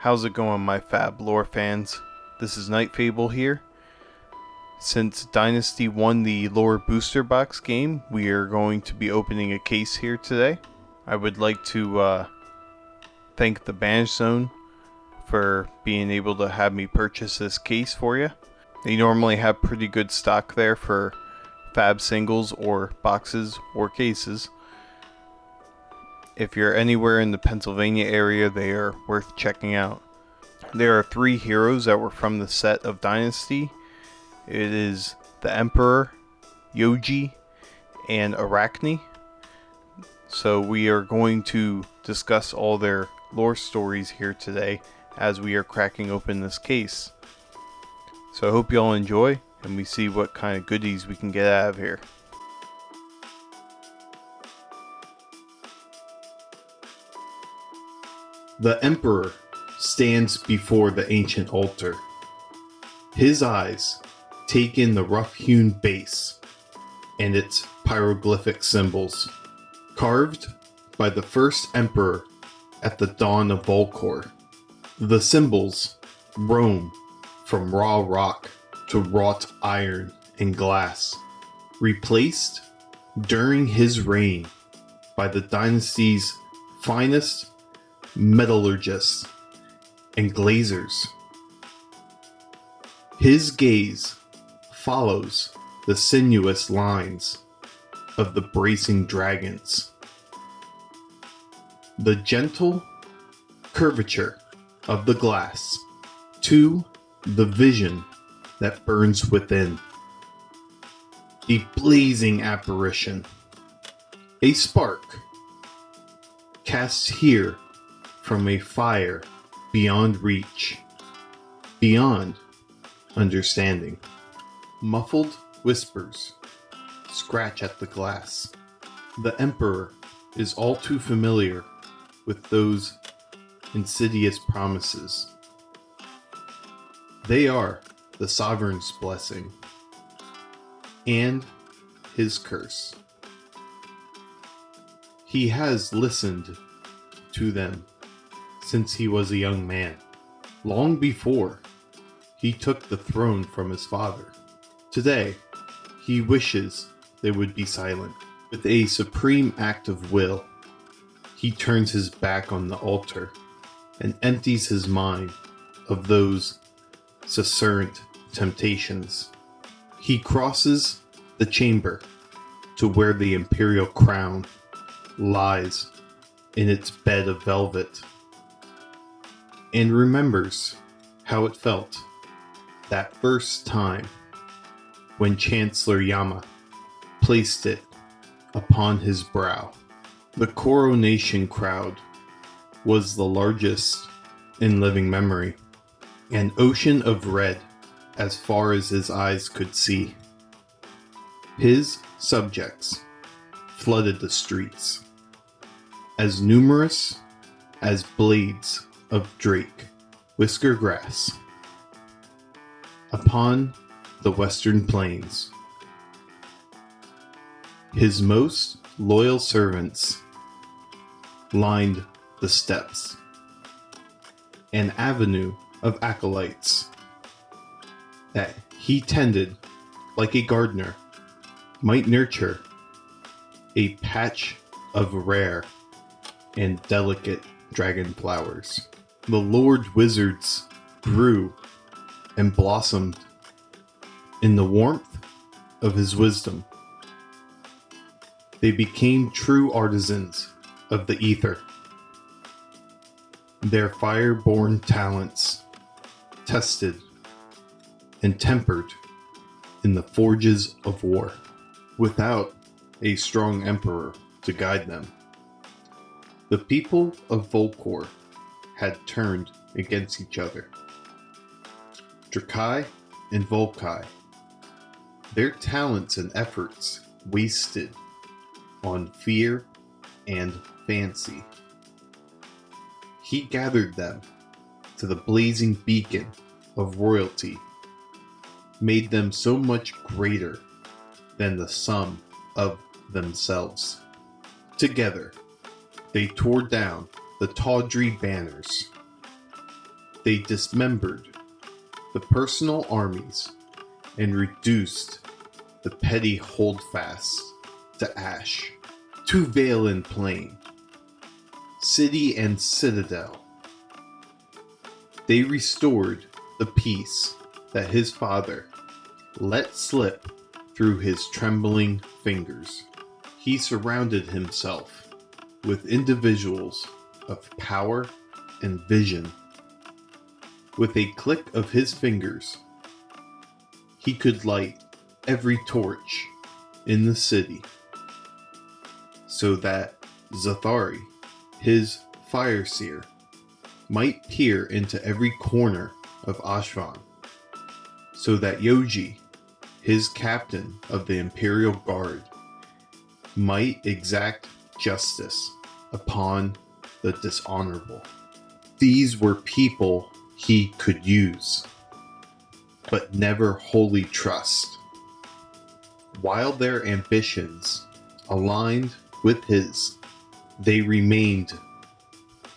How's it going, my fab lore fans? This is Night Fable here. Since Dynasty won the lore booster box game, we are going to be opening a case here today. I would like to thank the Banish Zone for being able to have me purchase this case for you. They normally have pretty good stock there for fab singles or boxes or cases. If you're anywhere in the Pennsylvania area, they are worth checking out. There are 3 heroes that were from the set of Dynasty. It is the Emperor, Yoji, and Arachne. So we are going to discuss all their lore stories here today as we are cracking open this case. So I hope you all enjoy and we see what kind of goodies we can get out of here. The Emperor stands before the ancient altar. His eyes take in the rough-hewn base and its pyroglyphic symbols, carved by the first emperor at the dawn of Volcor. The symbols roam from raw rock to wrought iron and glass, replaced during his reign by the dynasty's finest metallurgists and glazers. His gaze follows the sinuous lines of the bracing dragons, the gentle curvature of the glass to the vision that burns within. A blazing apparition, a spark cast here from a fire beyond reach, beyond understanding. Muffled whispers scratch at the glass. The Emperor is all too familiar with those insidious promises. They are the Sovereign's blessing and his curse. He has listened to them since he was a young man, long before he took the throne from his father. Today, he wishes they would be silent. With a supreme act of will, he turns his back on the altar and empties his mind of those susurrant temptations. He crosses the chamber to where the imperial crown lies in its bed of velvet, and remembers how it felt that first time when Chancellor Yama placed it upon his brow. The coronation crowd was the largest in living memory, an ocean of red as far as his eyes could see. His subjects flooded the streets, as numerous as blades of Drake whisker grass upon the western plains. His most loyal servants lined the steps, an avenue of acolytes that he tended like a gardener might nurture a patch of rare and delicate dragon flowers. The Lord Wizards grew and blossomed in the warmth of his wisdom. They became true artisans of the ether, their fire-born talents tested and tempered in the forges of war. Without a strong emperor to guide them, the people of Volcor had turned against each other. Drakai and Volkai, their talents and efforts wasted on fear and fancy. He gathered them to the blazing beacon of royalty, made them so much greater than the sum of themselves. Together, they tore down the tawdry banners They dismembered the personal armies and reduced the petty holdfasts to ash. To vale and plain, city and citadel, they restored the peace that his father let slip through his trembling fingers. He surrounded himself with individuals of power and vision. With a click of his fingers, he could light every torch in the city, so that Zathari, his fire seer, might peer into every corner of Ashvan, so that Yoji, his captain of the Imperial Guard, might exact justice upon the dishonorable. These were people he could use, but never wholly trust. While their ambitions aligned with his, they remained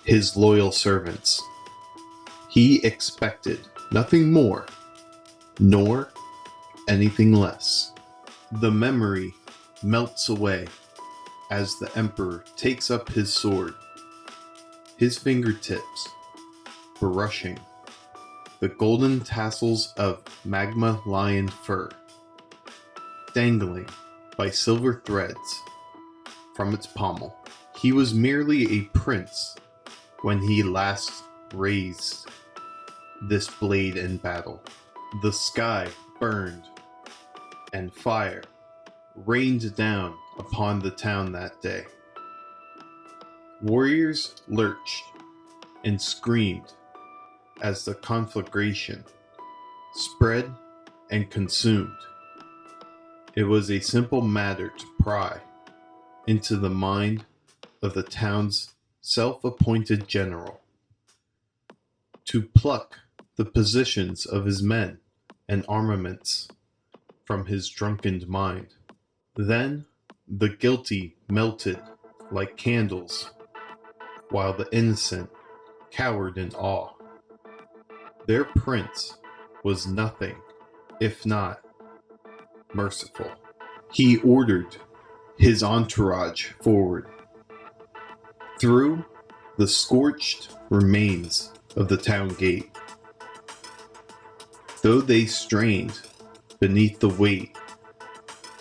his loyal servants. He expected nothing more, nor anything less. The memory melts away as the Emperor takes up his sword, his fingertips brushing the golden tassels of magma lion fur, dangling by silver threads from its pommel. He was merely a prince when he last raised this blade in battle. The sky burned, and fire rained down upon the town that day. Warriors lurched and screamed as the conflagration spread and consumed. It was a simple matter to pry into the mind of the town's self-appointed general, to pluck the positions of his men and armaments from his drunken mind. Then the guilty melted like candles, while the innocent cowered in awe. Their prince was nothing if not merciful. He ordered his entourage forward through the scorched remains of the town gate. Though they strained beneath the weight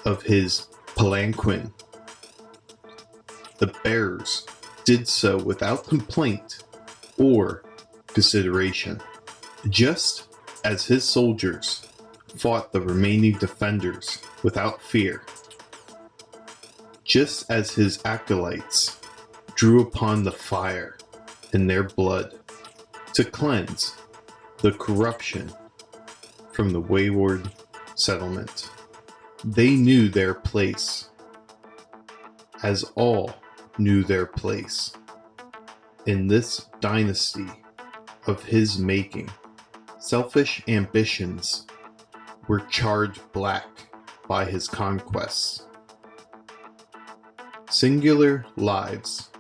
of his palanquin, the bearers did so without complaint or consideration. Just as his soldiers fought the remaining defenders without fear, just as his acolytes drew upon the fire in their blood to cleanse the corruption from the wayward settlement. They knew their place, as all knew their place, in this dynasty of his making. Selfish ambitions were charred black by his conquests. Singular lives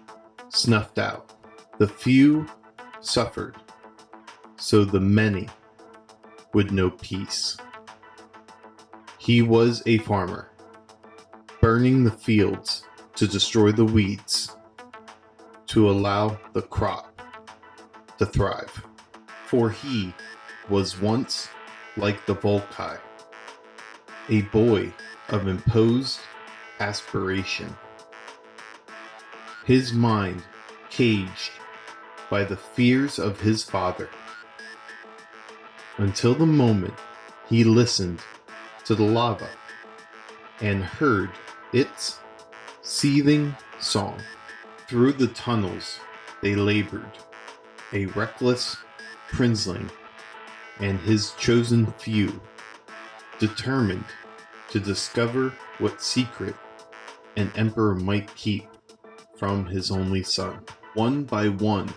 snuffed out. The few suffered, so the many would know peace. He was a farmer, burning the fields to destroy the weeds, to allow the crop to thrive. For he was once like the Volkai, a boy of imposed aspiration, his mind caged by the fears of his father, until the moment he listened to the lava and heard its seething song. Through the tunnels they labored, a reckless princeling and his chosen few, determined to discover what secret an emperor might keep from his only son. One by one,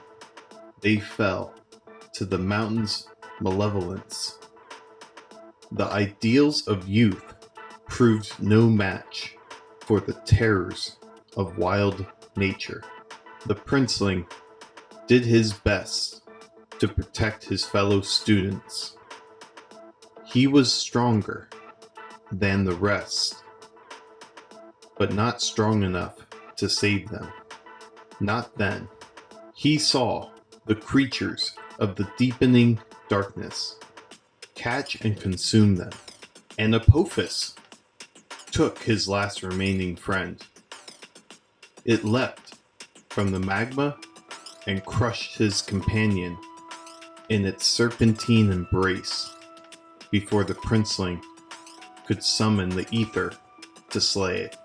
they fell to the mountain's malevolence. The ideals of youth proved no match for the terrors of wild nature. The princeling did his best to protect his fellow students. He was stronger than the rest, but not strong enough to save them. Not then. He saw the creatures of the deepening darkness catch and consume them, and Apophis took his last remaining friend. It leapt from the magma and crushed his companion in its serpentine embrace before the princeling could summon the ether to slay it.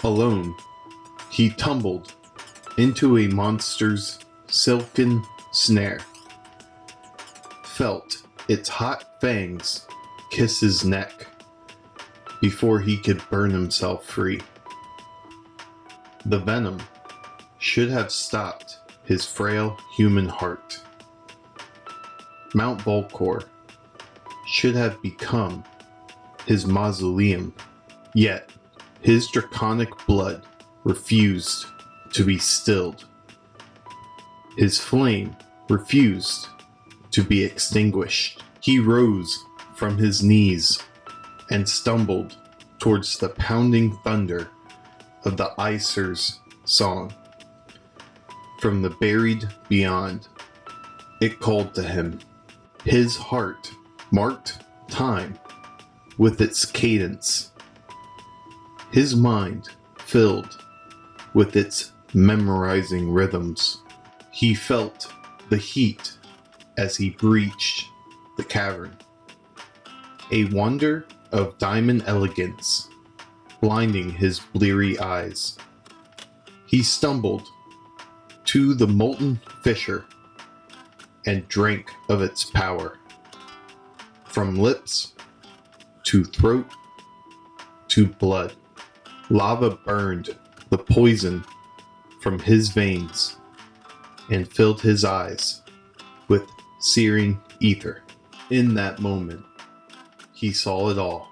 Alone, he tumbled into a monster's silken snare, felt its hot fangs kiss his neck before he could burn himself free. The venom should have stopped his frail human heart. Mount Volcor should have become his mausoleum, yet his draconic blood refused to be stilled. His flame refused to be extinguished. He rose from his knees and stumbled towards the pounding thunder of the Aesir's song. From the buried beyond, it called to him. His heart marked time with its cadence. His mind filled with its memorizing rhythms. He felt the heat as he breached the cavern. A wonder of diamond elegance blinding his bleary eyes. He stumbled to the molten fissure and drank of its power. From lips to throat to blood, lava burned the poison from his veins and filled his eyes with searing ether. In that moment, he saw it all.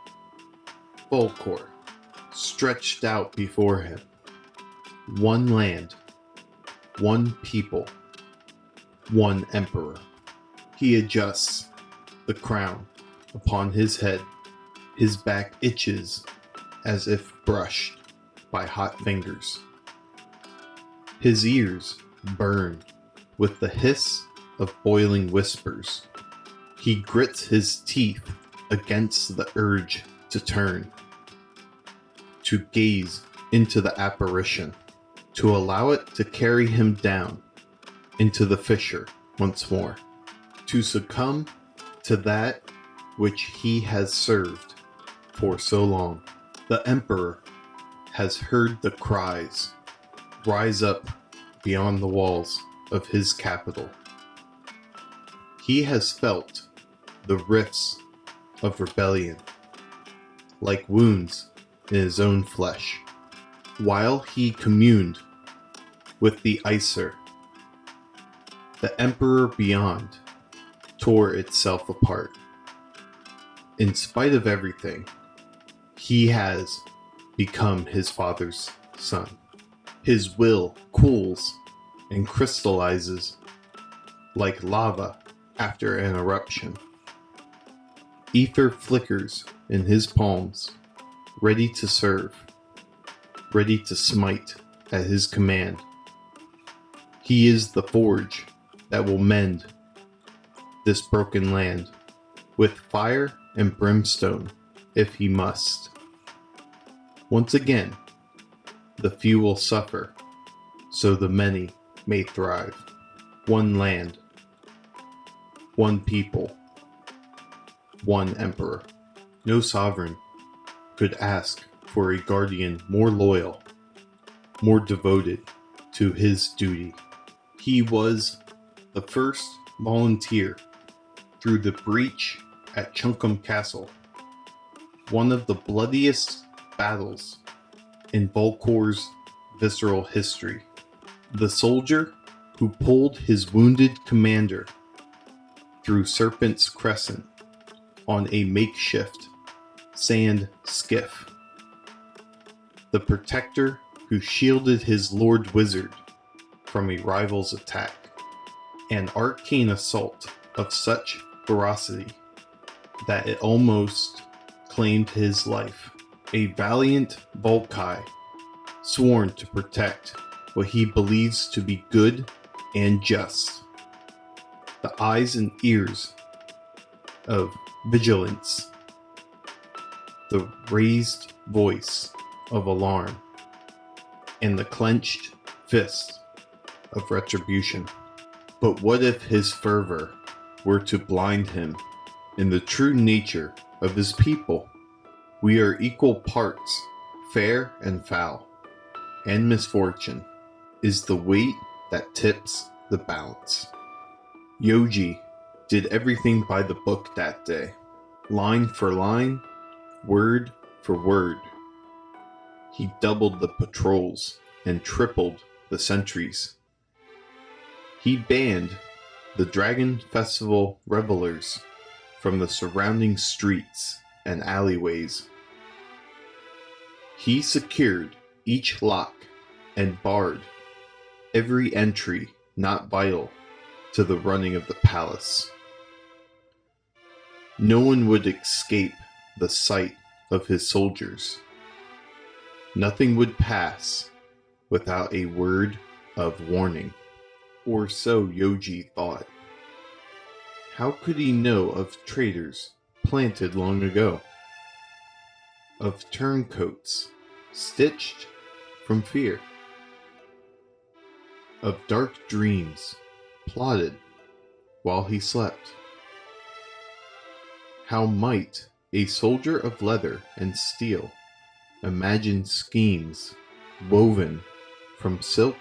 Volcor stretched out before him. One land, one people, one emperor. He adjusts the crown upon his head. His back itches as if brushed by hot fingers. His ears burn with the hiss of boiling whispers. He grits his teeth against the urge to turn, to gaze into the apparition, to allow it to carry him down into the fissure once more, to succumb to that which he has served for so long. The Emperor has heard the cries rise up beyond the walls of his capital. He has felt the rifts of rebellion like wounds in his own flesh. While he communed with the Aesir, the Emperor beyond tore itself apart. In spite of everything, he has become his father's son. His will cools and crystallizes like lava after an eruption. Ether flickers in his palms, ready to serve, ready to smite at his command. He is the forge that will mend this broken land with fire and brimstone if he must. Once again, the few will suffer, so the many may thrive. One land, one people, one emperor. No sovereign could ask for a guardian more loyal, more devoted to his duty. He was the first volunteer through the breach at Chunkum Castle, one of the bloodiest battles in Volcor's visceral history. The soldier who pulled his wounded commander through Serpent's Crescent on a makeshift sand skiff. The protector who shielded his Lord Wizard from a rival's attack. an arcane assault of such ferocity that it almost claimed his life. A valiant Volkai, sworn to protect what he believes to be good and just. The eyes and ears of vigilance, the raised voice of alarm, and the clenched fist of retribution. But what if his fervor were to blind him in the true nature of his people? We are equal parts, fair and foul, and misfortune is the weight that tips the balance. Yoji did everything by the book that day, line for line, word for word. He doubled the patrols and tripled the sentries. He banned the Dragon Festival revelers from the surrounding streets and alleyways. He secured each lock and barred every entry not vital to the running of the palace. No one would escape the sight of his soldiers. Nothing would pass without a word of warning. Or so Yoji thought. How could he know of traitors planted long ago? Of turncoats stitched from fear? Of dark dreams plotted while he slept? How might a soldier of leather and steel imagine schemes woven from silk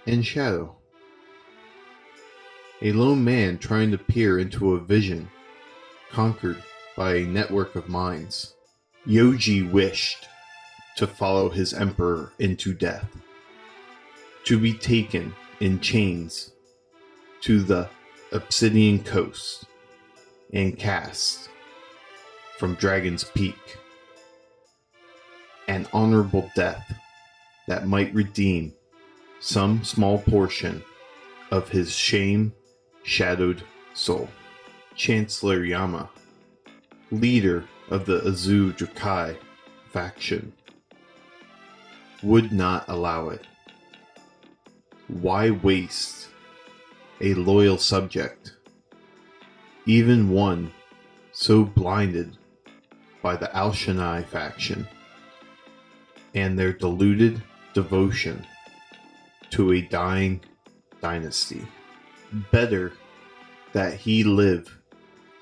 and shadow? A lone man trying to peer into a vision conquered by a network of minds. Yoji wished to follow his emperor into death, to be taken in chains to the Obsidian Coast and cast from Dragon's Peak. An honorable death that might redeem some small portion of his shame-shadowed soul. Chancellor Yama, leader of the Azu Drakai faction, would not allow it. Why waste a loyal subject, even one so blinded by the Al-Shanai faction and their deluded devotion to a dying dynasty? Better that he live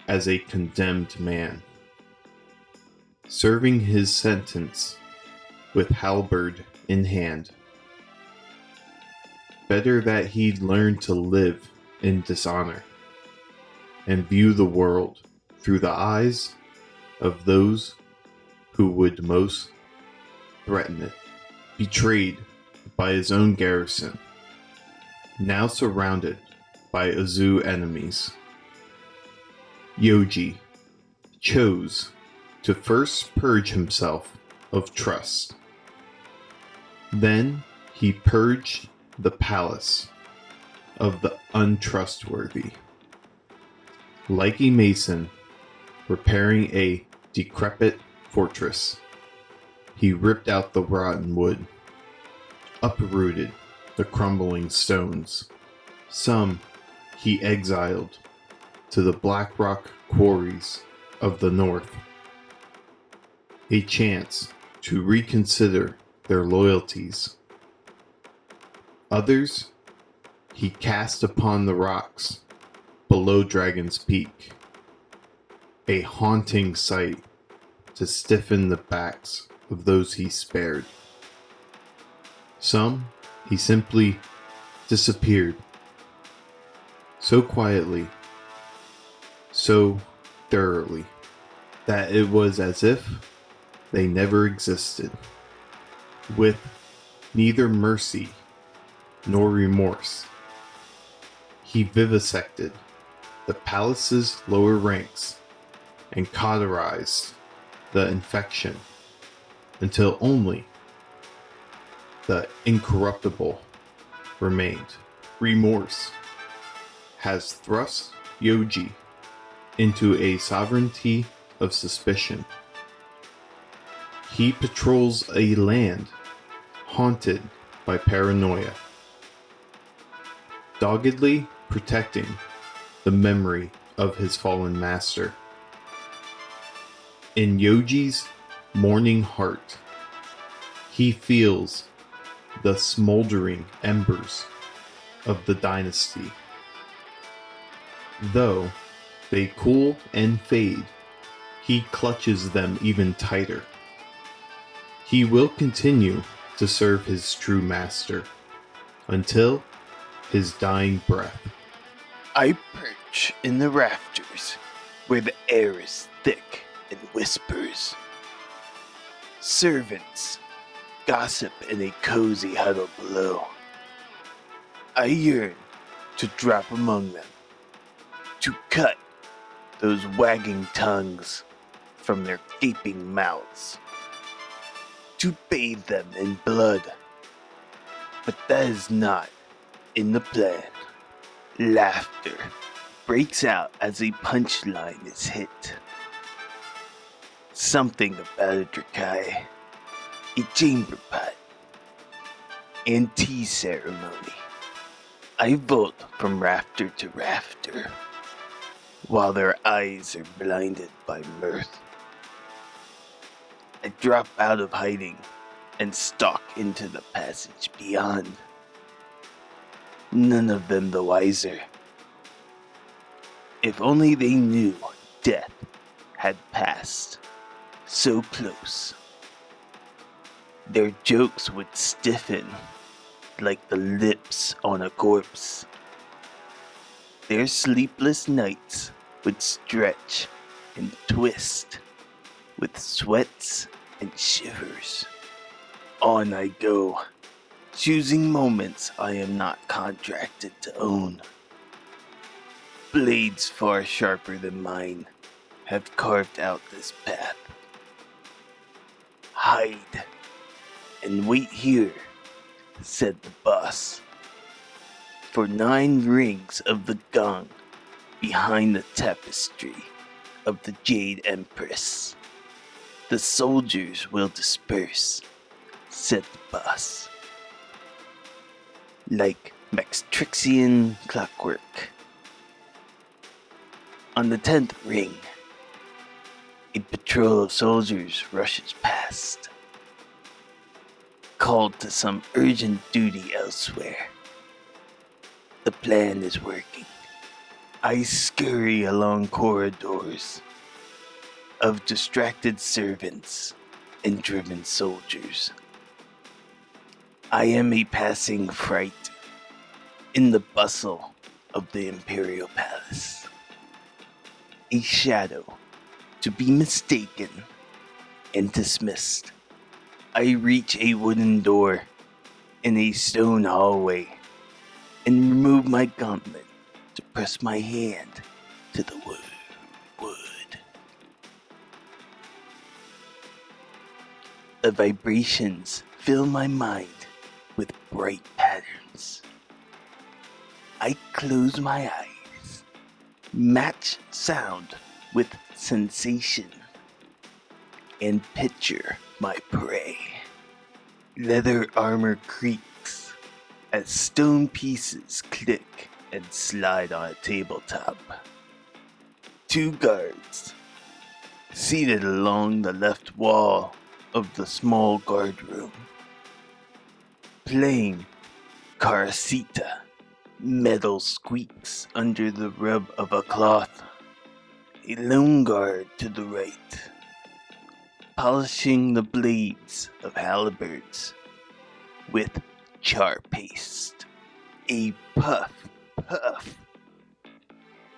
as a condemned man, serving his sentence with halberd in hand. Better that he learn to live in dishonor and view the world through the eyes of those who would most threaten it. Betrayed by his own garrison, now surrounded by Azu enemies, Yoji chose to first purge himself of trust. Then he purged the palace of the untrustworthy. Like a mason repairing a decrepit fortress, he ripped out the rotten wood, uprooted the crumbling stones. Some he exiled to the black rock quarries of the north, a chance to reconsider their loyalties. Others he cast upon the rocks below Dragon's Peak, a haunting sight to stiffen the backs of those he spared. Some he simply disappeared, so quietly, so thoroughly, that it was as if they never existed. With neither mercy nor remorse, he vivisected the palace's lower ranks and cauterized the infection until only the incorruptible remained. Remorse has thrust Yoji into a sovereignty of suspicion. He patrols a land haunted by paranoia, doggedly protecting the memory of his fallen master. In Yoji's mourning heart, he feels the smoldering embers of the dynasty. Though they cool and fade, he clutches them even tighter. He will continue to serve his true master until his dying breath. I perch in the rafters where the air is thick and whispers. Servants gossip in a cozy huddle below. I yearn to drop among them, to cut those wagging tongues from their gaping mouths, to bathe them in blood. But that is not in the plan. Laughter breaks out as a punchline is hit. Something about a Drakai, a chamber pot, and tea ceremony. I vault from rafter to rafter, while their eyes are blinded by mirth. I drop out of hiding and stalk into the passage beyond. None of them the wiser. If only they knew death had passed so close. Their jokes would stiffen like the lips on a corpse. Their sleepless nights would stretch and twist with sweats and shivers. On I go, choosing moments I am not contracted to own. Blades far sharper than mine have carved out this path. Hide and wait here, said the boss. For 9 rings of the gong behind the tapestry of the Jade Empress. The soldiers will disperse, said the boss. Like Maxtrixian clockwork. On the 10th ring, a patrol of soldiers rushes past, called to some urgent duty elsewhere. The plan is working. I scurry along corridors of distracted servants and driven soldiers. I am a passing fright in the bustle of the Imperial Palace. A shadow to be mistaken and dismissed. I reach a wooden door in a stone hallway and remove my gauntlet to press my hand to the wood. The vibrations fill my mind with bright patterns. I close my eyes, match sound with sensation, and picture my prey. Leather armor creaks as stone pieces click and slide on a tabletop. 2 guards, seated along the left wall of the small guard room, playing Caracita. Metal squeaks under the rub of a cloth. A lone guard to the right, polishing the blades of halberds with char paste. A puff,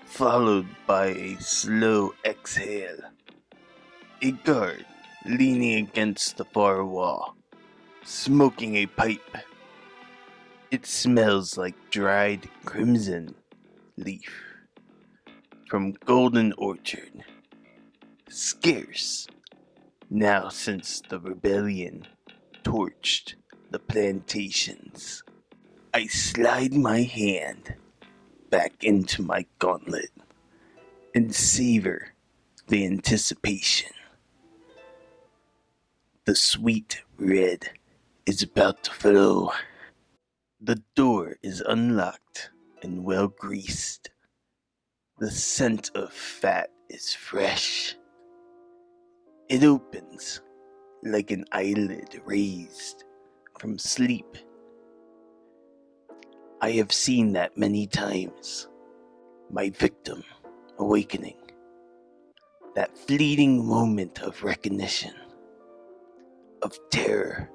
followed by a slow exhale. A guard leaning against the far wall, smoking a pipe. It smells like dried crimson leaf from Golden Orchard. Scarce now since the rebellion torched the plantations. I slide my hand back into my gauntlet and savor the anticipation. The sweet red is about to flow. The door is unlocked and well greased. The scent of fat is fresh. It opens like an eyelid raised from sleep. I have seen that many times. My victim awakening. That fleeting moment of recognition, of terror,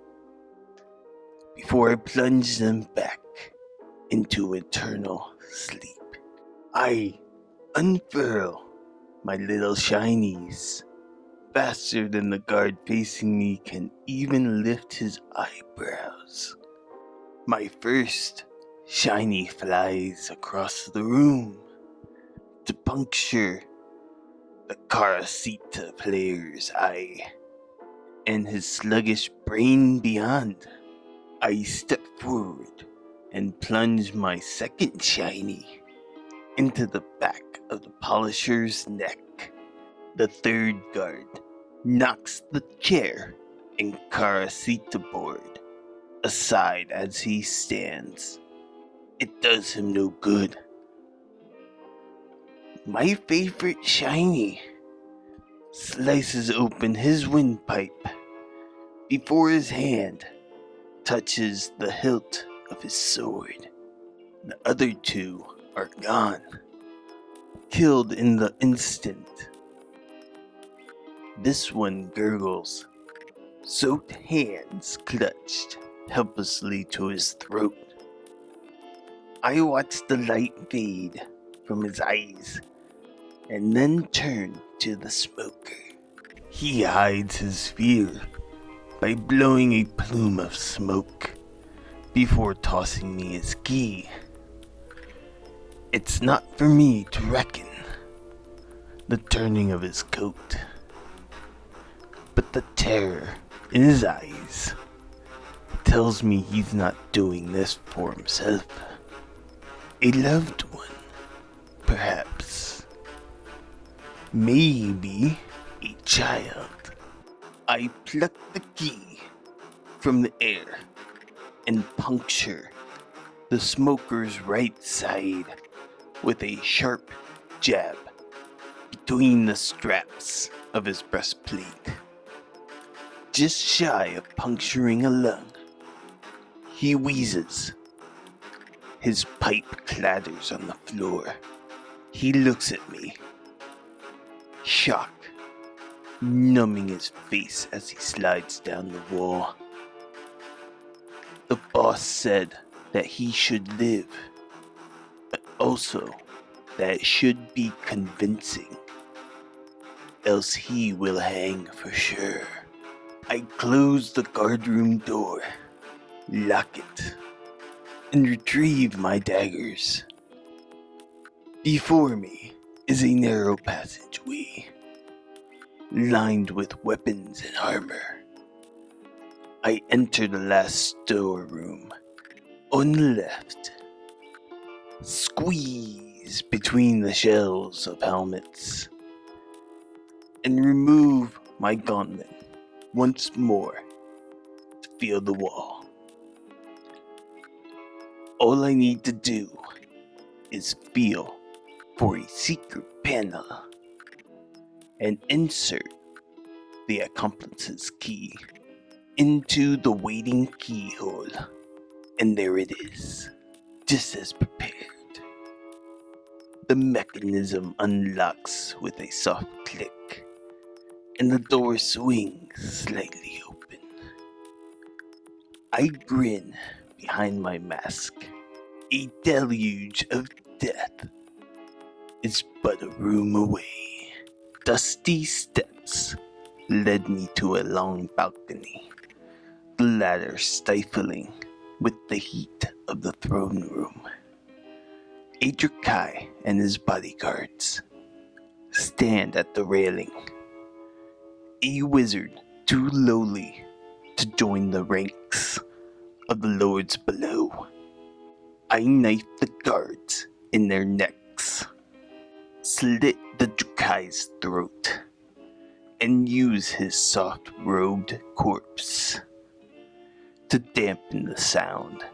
before I plunge them back into eternal sleep. I unfurl my little shinies faster than the guard facing me can even lift his eyebrows. My first shiny flies across the room to puncture the Karasita player's eye and his sluggish brain beyond. I step forward and plunge my second shiny into the back of the polisher's neck. The third guard knocks the chair and Karasita board aside as he stands. It does him no good. My favorite shiny slices open his windpipe before his hand touches the hilt of his sword. The other two are gone, killed in the instant. This one gurgles, soaked hands clutched helplessly to his throat. I watch the light fade from his eyes and then turn to the smoker. He hides his fear by blowing a plume of smoke before tossing me his key. It's not for me to reckon the turning of his coat, but the terror in his eyes tells me he's not doing this for himself. A loved one, perhaps. Maybe a child. I pluck the key from the air and puncture the smoker's right side with a sharp jab between the straps of his breastplate. Just shy of puncturing a lung, he wheezes. His pipe clatters on the floor. He looks at me, shock numbing his face as he slides down the wall. The boss said that he should live, but also that it should be convincing, else he will hang for sure. I close the guardroom door, lock it, and retrieve my daggers. Before me is a narrow passageway, lined with weapons and armor. I enter the last storeroom on the left, squeeze between the shelves of helmets, and remove my gauntlet once more to feel the wall. All I need to do is feel for a secret panel and insert the accomplice's key into the waiting keyhole. And there it is, just as prepared. The mechanism unlocks with a soft click, and the door swings slightly open. I grin behind my mask. A deluge of death is but a room away. Dusty steps led me to a long balcony, the ladder stifling with the heat of the throne room. Adrikai and his bodyguards stand at the railing, a wizard too lowly to join the ranks of the lords below. I knife the guards in their necks, slit the Jukai's throat, and use his soft-robed corpse to dampen the sound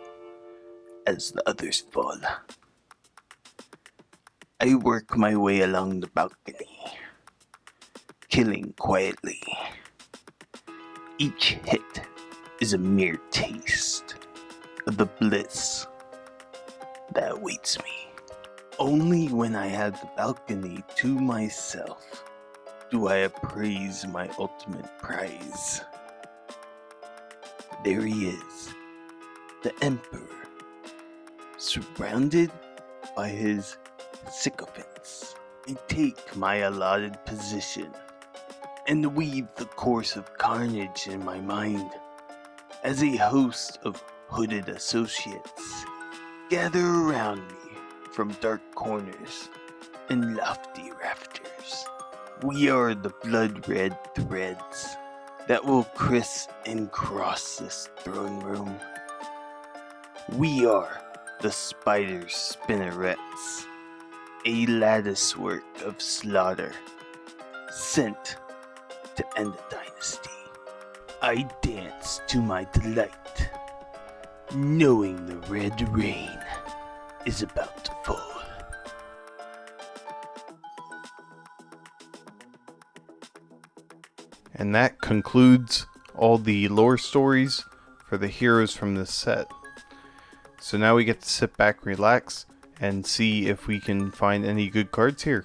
as the others fall. I work my way along the balcony, killing quietly. Each hit is a mere taste of the bliss that awaits me. Only when I have the balcony to myself do I appraise my ultimate prize. There he is, the Emperor, surrounded by his sycophants. I take my allotted position and weave the course of carnage in my mind as a host of hooded associates gather around me from dark corners and lofty rafters. We are the blood-red threads that will criss and cross this throne room. We are the spider spinnerets, a lattice work of slaughter sent to end the dynasty. I dance to my delight, knowing the red rain is about to fall. And that concludes all the lore stories for the heroes from this set. So now we get to sit back, relax, and see if we can find any good cards here.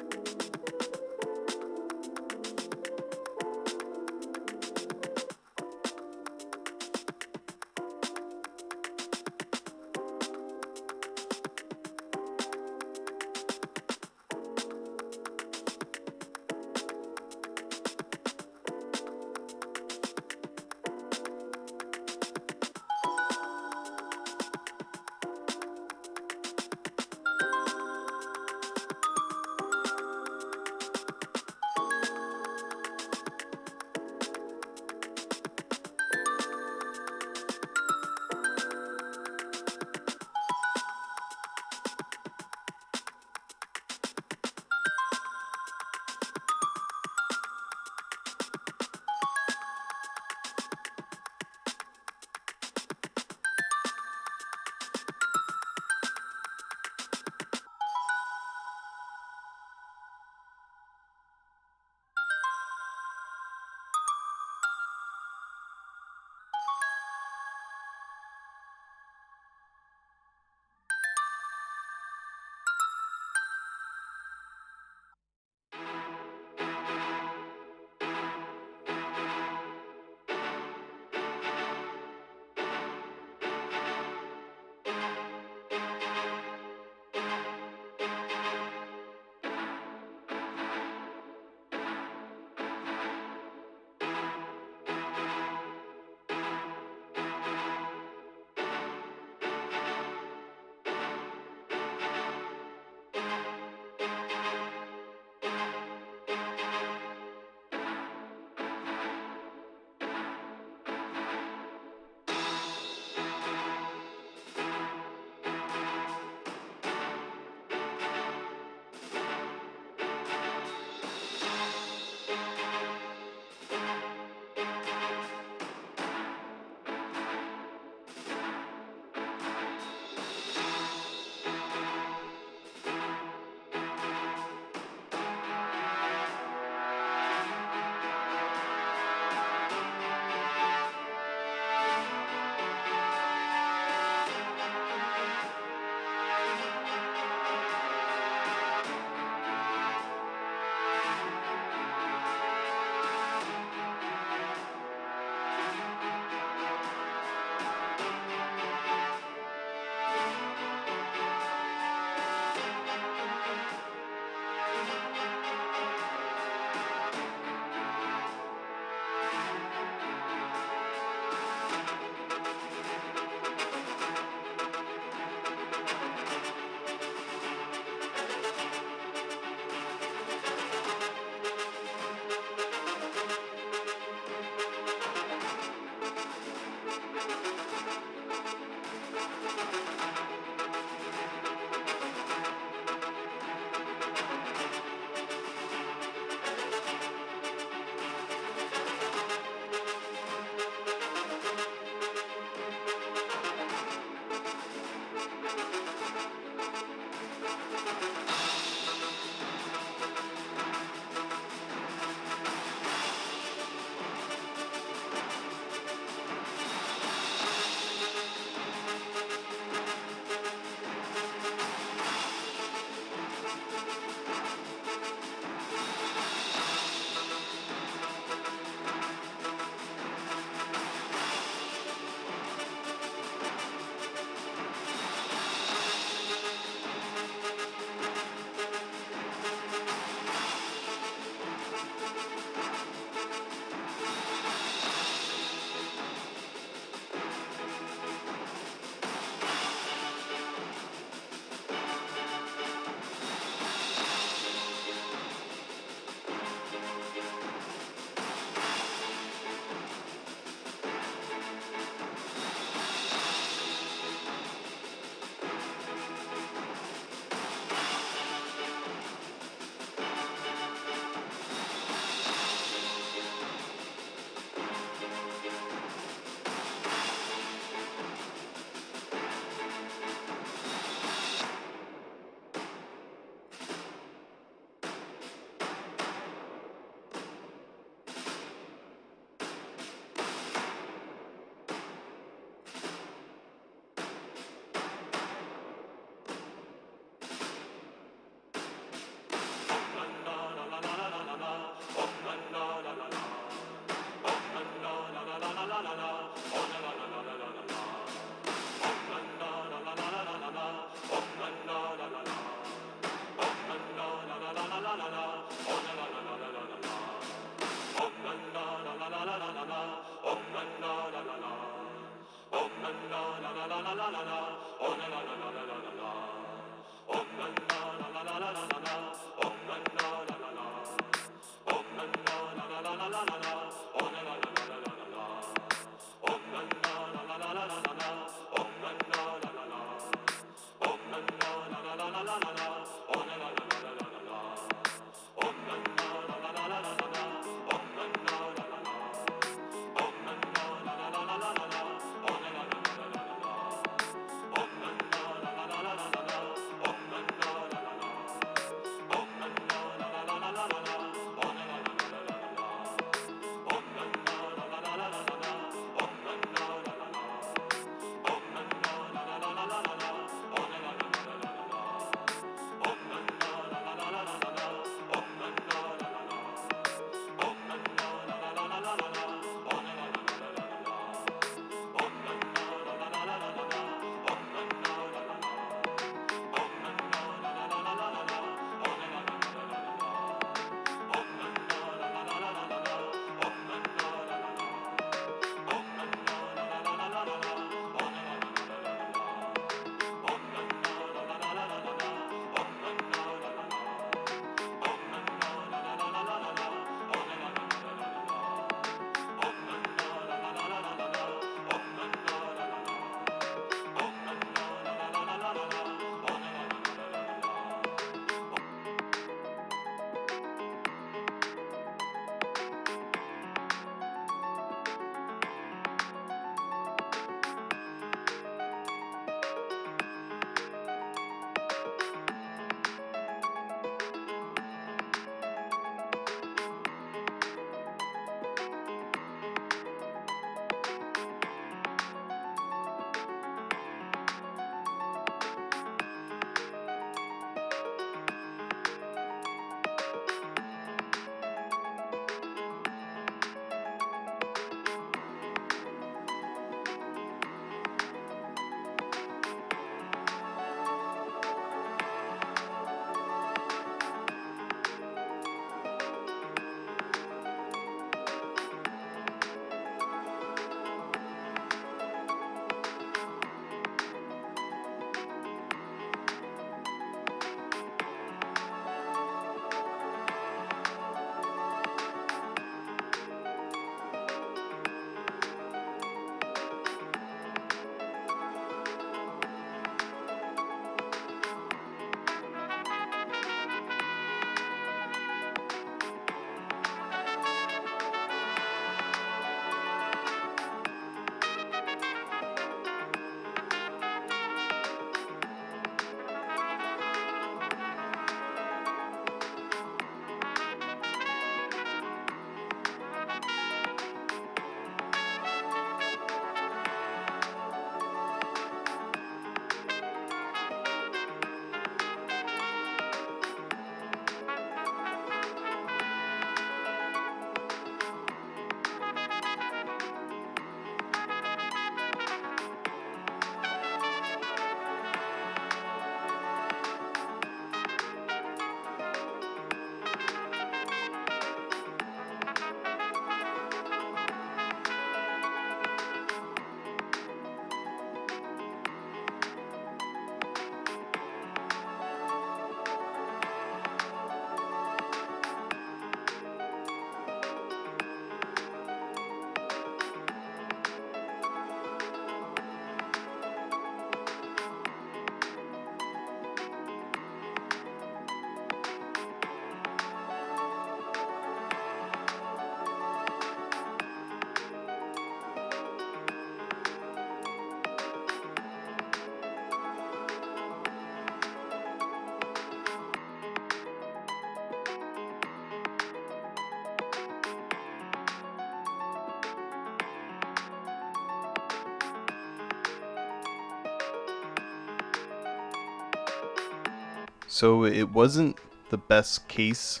So it wasn't the best case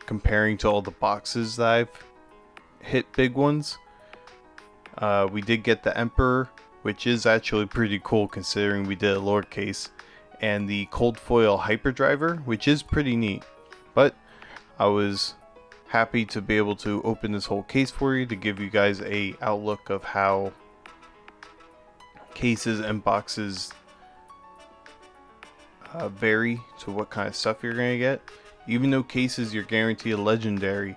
comparing to all the boxes that I've hit big ones. We did get the Emperor, which is actually pretty cool considering we did a Lord case, and the Cold Foil Hyperdriver, which is pretty neat. But I was happy to be able to open this whole case for you to give you guys a outlook of how cases and boxes vary to what kind of stuff you're going to get. Even though cases you're guaranteed a legendary,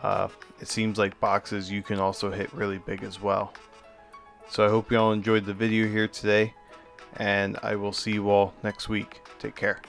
it seems like boxes you can also hit really big as well. So I hope you all enjoyed the video here today, and I will see you all next week. Take care.